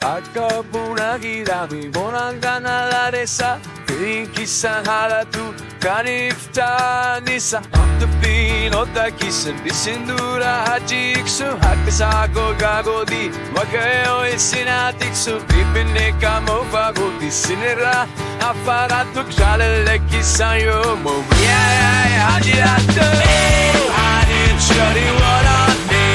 Agkapunagirami mo ng kanalaresa Firiin Keessan latu kaniftanisa Tupinota kisan disindura hajiksu Hakasako gagodi wakayo isinatiksu Pipineka mo fagoti sinira Aparatuk jalaleki sanyo mo hajiratu Hadi warane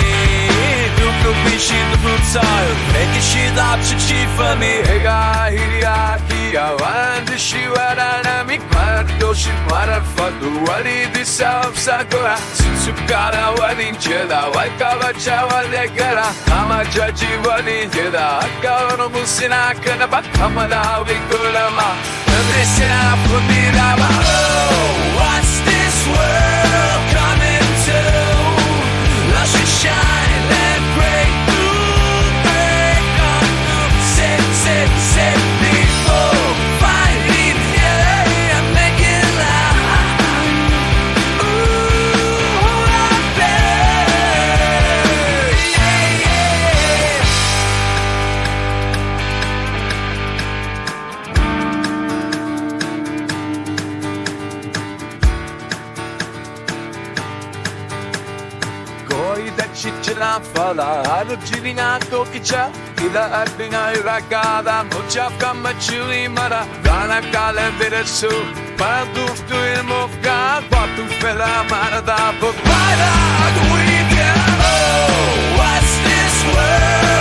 Duklu pishin futsal Peki shida chichi fami Ega hiria kia Wanda shiwarana mikmardo shimara fadu Wali disaf sakura Sitsukara wadin jeda Wakava chawa legara Ama jaji wadin jeda Akavano musina kana Bakamada vikulama Nesina fundirama Oh, what's this world coming to? Lush and shine, let break through, break on through. Set people fighting, yeah, and make it loud. Ooh, I bet, yeah, yeah. Koi da chichira fala Arujilina tokicha Ila arpinga iragada Mochaf kama chili mara Rana kala virasu Para duftu ilmofka Batu fela marada Bukbara Agwika Oh, what's this world